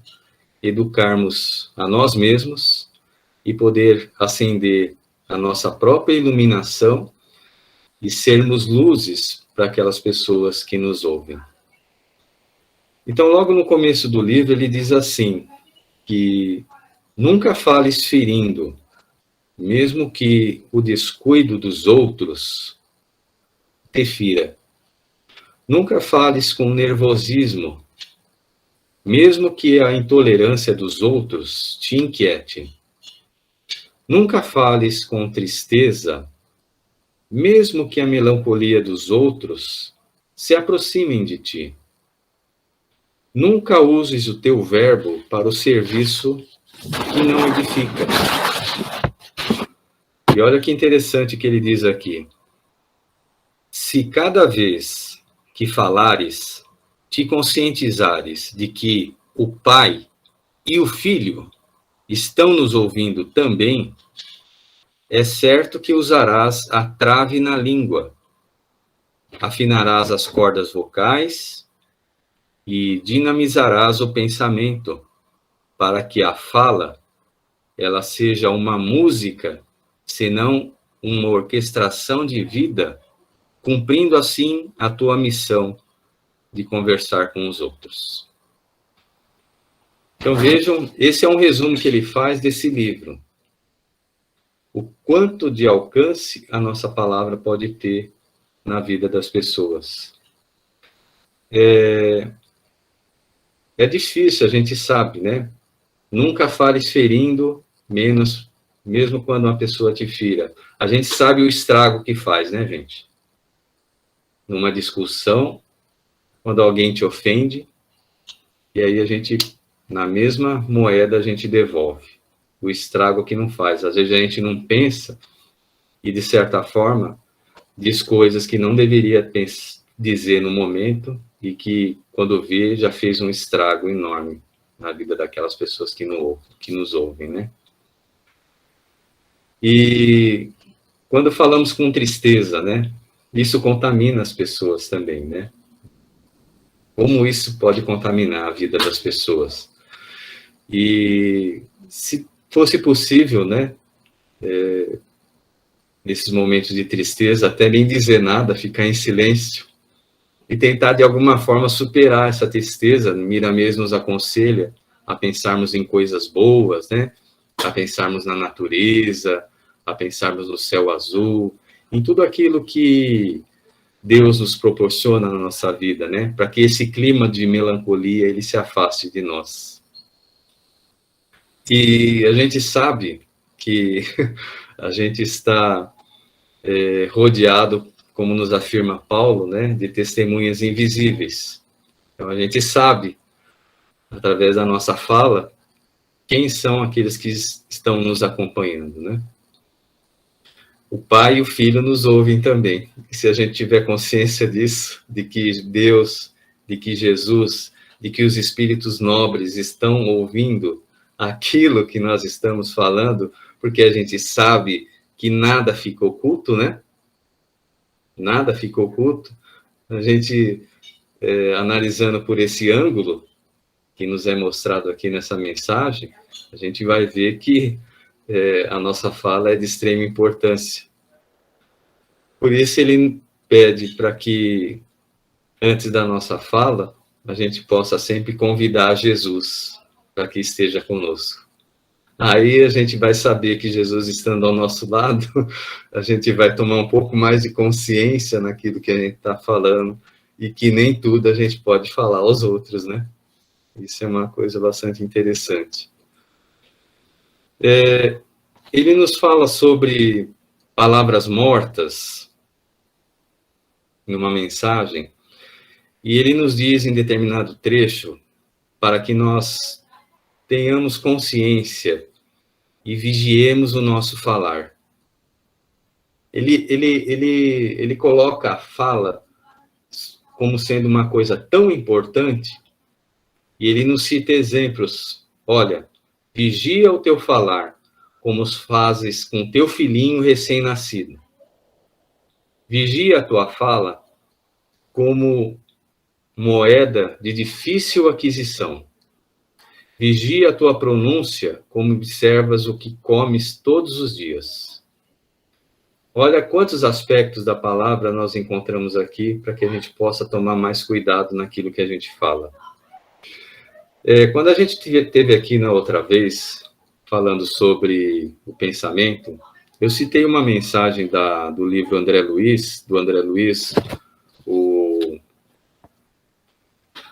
educarmos a nós mesmos e poder acender a nossa própria iluminação e sermos luzes para aquelas pessoas que nos ouvem. Então, logo no começo do livro, ele diz assim, que nunca fales ferindo, mesmo que o descuido dos outros te fira. Nunca fales com nervosismo, mesmo que a intolerância dos outros te inquiete. Nunca fales com tristeza, mesmo que a melancolia dos outros se aproximem de ti. Nunca uses o teu verbo para o serviço que não edifica. E olha que interessante que ele diz aqui. Se cada vez que falares, te conscientizares de que o Pai e o Filho estão nos ouvindo também, é certo que usarás a trave na língua, afinarás as cordas vocais e dinamizarás o pensamento, para que a fala ela seja uma música, senão uma orquestração de vida, cumprindo assim a tua missão de conversar com os outros. Então vejam, esse é um resumo que ele faz desse livro. O quanto de alcance a nossa palavra pode ter na vida das pessoas. É difícil, a gente sabe, né? Nunca fales ferindo, mesmo quando uma pessoa te fira. A gente sabe o estrago que faz, né, gente? Numa discussão, quando alguém te ofende, e aí a gente, na mesma moeda, a gente devolve. O estrago que não faz. Às vezes a gente não pensa e, de certa forma, diz coisas que não deveria dizer no momento e que, quando vê, já fez um estrago enorme na vida daquelas pessoas que nos ouvem, né? E quando falamos com tristeza, né? Isso contamina as pessoas também, né? Como isso pode contaminar a vida das pessoas? E se fosse possível, né? Nesses momentos de tristeza, até nem dizer nada, ficar em silêncio e tentar de alguma forma superar essa tristeza. Miramês nos aconselha a pensarmos em coisas boas, né? A pensarmos na natureza, a pensarmos no céu azul, em tudo aquilo que Deus nos proporciona na nossa vida, né? Para que esse clima de melancolia ele se afaste de nós. E a gente sabe que a gente está rodeado, como nos afirma Paulo, né, de testemunhas invisíveis. Então a gente sabe, através da nossa fala, quem são aqueles que estão nos acompanhando, né? O Pai e o Filho nos ouvem também. E se a gente tiver consciência disso, de que Deus, de que Jesus, de que os espíritos nobres estão ouvindo aquilo que nós estamos falando, porque a gente sabe que nada fica oculto, né? Nada fica oculto. A gente, analisando por esse ângulo que nos é mostrado aqui nessa mensagem, a gente vai ver que a nossa fala é de extrema importância. Por isso ele pede para que, antes da nossa fala, a gente possa sempre convidar Jesus para que esteja conosco. Aí a gente vai saber que Jesus estando ao nosso lado, a gente vai tomar um pouco mais de consciência naquilo que a gente está falando e que nem tudo a gente pode falar aos outros, né? Isso é uma coisa bastante interessante. Ele nos fala sobre palavras mortas numa mensagem, e ele nos diz em determinado trecho para que nós tenhamos consciência e vigiemos o nosso falar. Ele coloca a fala como sendo uma coisa tão importante, e ele nos cita exemplos. Olha, vigia o teu falar, como os fazes com teu filhinho recém-nascido. Vigia a tua fala como moeda de difícil aquisição. Vigia a tua pronúncia como observas o que comes todos os dias. Olha quantos aspectos da palavra nós encontramos aqui para que a gente possa tomar mais cuidado naquilo que a gente fala. Quando a gente teve aqui na outra vez, falando sobre o pensamento, eu citei uma mensagem do livro do André Luiz,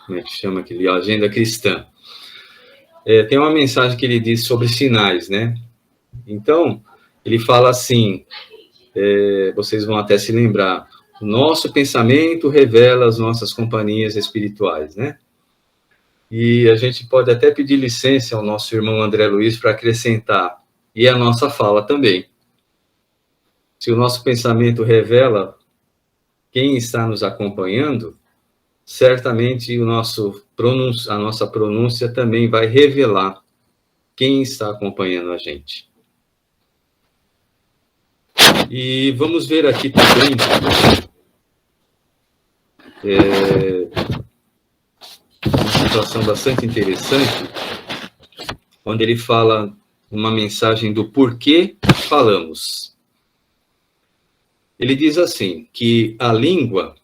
como é que chama aquele? Agenda Cristã. Tem uma mensagem que ele diz sobre sinais, né? Então, ele fala assim, vocês vão até se lembrar, o nosso pensamento revela as nossas companhias espirituais, né? E a gente pode até pedir licença ao nosso irmão André Luiz para acrescentar, e a nossa fala também. Se o nosso pensamento revela quem está nos acompanhando, certamente a nossa pronúncia também vai revelar quem está acompanhando a gente. E vamos ver aqui também uma situação bastante interessante, onde ele fala uma mensagem do porquê falamos. Ele diz assim, que a língua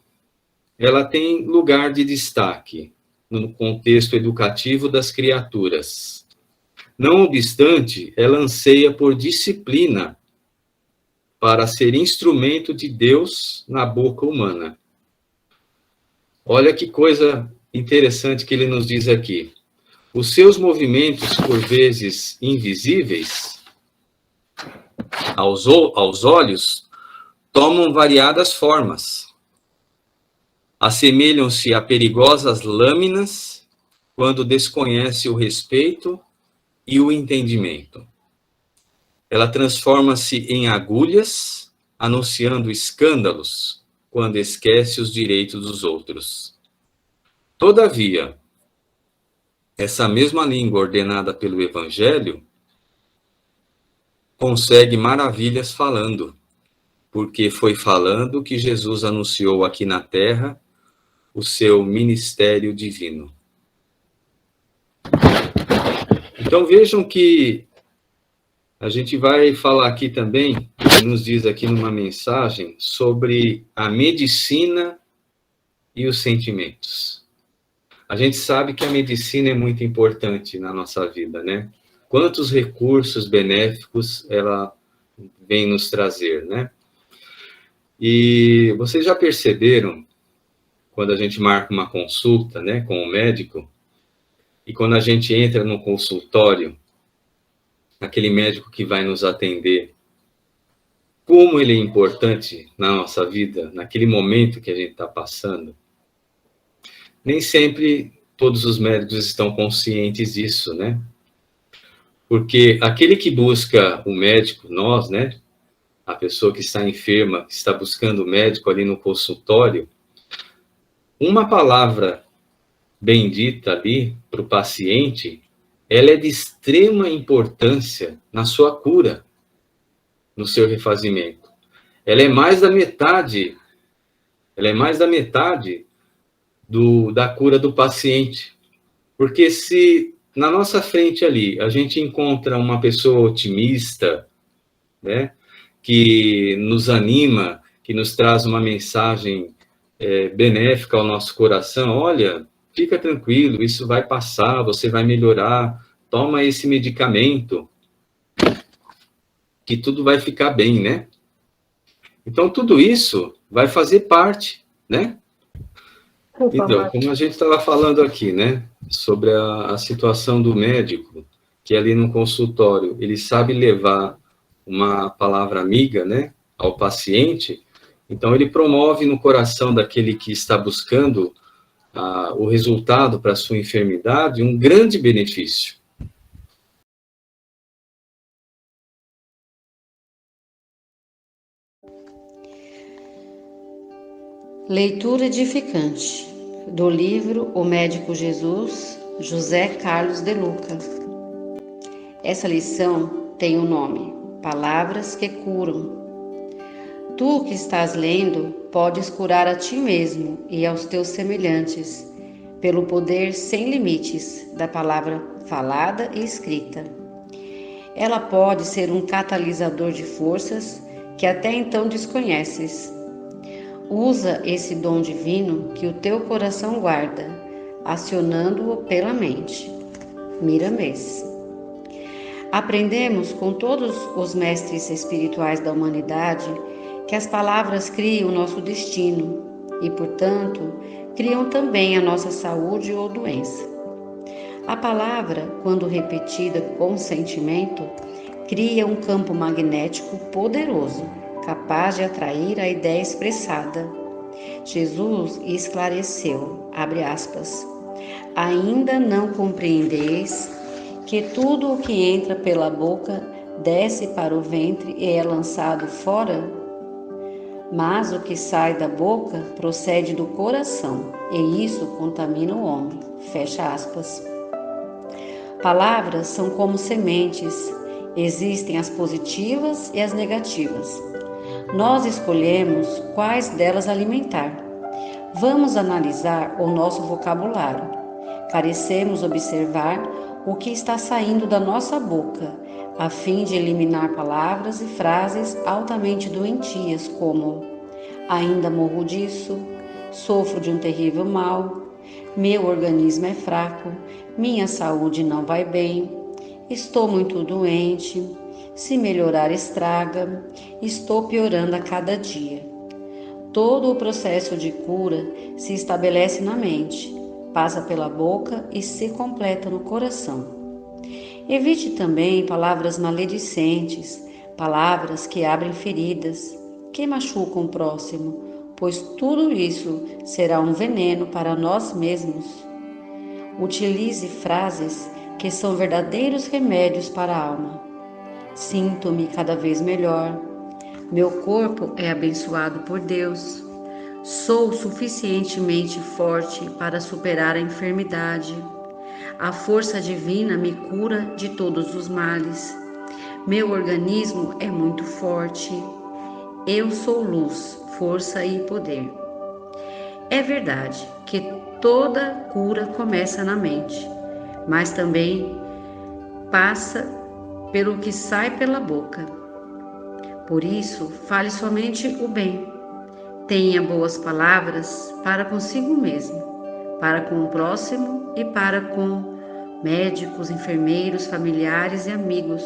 ela tem lugar de destaque no contexto educativo das criaturas. Não obstante, ela anseia por disciplina para ser instrumento de Deus na boca humana. Olha que coisa interessante que ele nos diz aqui. Os seus movimentos, por vezes invisíveis aos olhos, tomam variadas formas. Assemelham-se a perigosas lâminas quando desconhece o respeito e o entendimento. Ela transforma-se em agulhas, anunciando escândalos quando esquece os direitos dos outros. Todavia, essa mesma língua ordenada pelo Evangelho consegue maravilhas falando, porque foi falando que Jesus anunciou aqui na Terra o seu ministério divino. Então vejam que a gente vai falar aqui também, nos diz aqui numa mensagem, sobre a medicina e os sentimentos. A gente sabe que a medicina é muito importante na nossa vida, né? Quantos recursos benéficos ela vem nos trazer, né? E vocês já perceberam, quando a gente marca uma consulta, né, com o médico, e quando a gente entra no consultório, aquele médico que vai nos atender, como ele é importante na nossa vida, naquele momento que a gente está passando? Nem sempre todos os médicos estão conscientes disso, né? Porque aquele que busca o médico, nós, né? A pessoa que está enferma, que está buscando o médico ali no consultório, uma palavra bendita ali para o paciente, ela é de extrema importância na sua cura, no seu refazimento. Ela é mais da metade da cura do paciente. Porque se na nossa frente ali a gente encontra uma pessoa otimista, né, que nos anima, que nos traz uma mensagem benéfica ao nosso coração, olha, fica tranquilo, isso vai passar, você vai melhorar, toma esse medicamento, que tudo vai ficar bem, né? Então, tudo isso vai fazer parte, né? Então, como a gente estava falando aqui, né, sobre a situação do médico, que ali no consultório, ele sabe levar uma palavra amiga, né, ao paciente, então ele promove no coração daquele que está buscando o resultado para a sua enfermidade um grande benefício. Leitura edificante do livro O Médico Jesus, José Carlos de Luca. Essa lição tem o nome Palavras que Curam. Tu que estás lendo, podes curar a ti mesmo e aos teus semelhantes, pelo poder sem limites da palavra falada e escrita. Ela pode ser um catalisador de forças que até então desconheces. Usa esse dom divino que o teu coração guarda, acionando-o pela mente. Miramês. Aprendemos com todos os mestres espirituais da humanidade que as palavras criam o nosso destino e, portanto, criam também a nossa saúde ou doença. A palavra, quando repetida com sentimento, cria um campo magnético poderoso, capaz de atrair a ideia expressada. Jesus esclareceu, abre aspas, ainda não compreendeis que tudo o que entra pela boca desce para o ventre e é lançado fora? Mas o que sai da boca procede do coração, e isso contamina o homem. Fecha aspas. Palavras são como sementes, existem as positivas e as negativas. Nós escolhemos quais delas alimentar. Vamos analisar o nosso vocabulário. Carecemos observar o que está saindo da nossa boca, a fim de eliminar palavras e frases altamente doentias como ainda morro disso, sofro de um terrível mal, meu organismo é fraco, minha saúde não vai bem, estou muito doente, se melhorar estraga, estou piorando a cada dia. Todo o processo de cura se estabelece na mente, passa pela boca e se completa no coração. Evite também palavras maledicentes, palavras que abrem feridas, que machucam o próximo, pois tudo isso será um veneno para nós mesmos. Utilize frases que são verdadeiros remédios para a alma. Sinto-me cada vez melhor. Meu corpo é abençoado por Deus. Sou suficientemente forte para superar a enfermidade. A força divina me cura de todos os males. Meu organismo é muito forte. Eu sou luz, força e poder. É verdade que toda cura começa na mente, mas também passa pelo que sai pela boca. Por isso, fale somente o bem. Tenha boas palavras para consigo mesmo, para com o próximo e para com médicos, enfermeiros, familiares e amigos,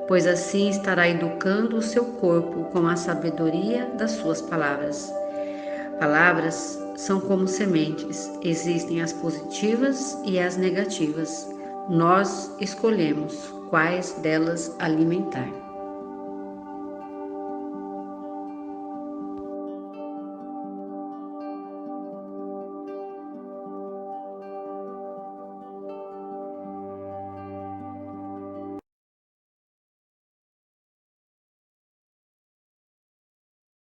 pois assim estará educando o seu corpo com a sabedoria das suas palavras. Palavras são como sementes, existem as positivas e as negativas. Nós escolhemos quais delas alimentar.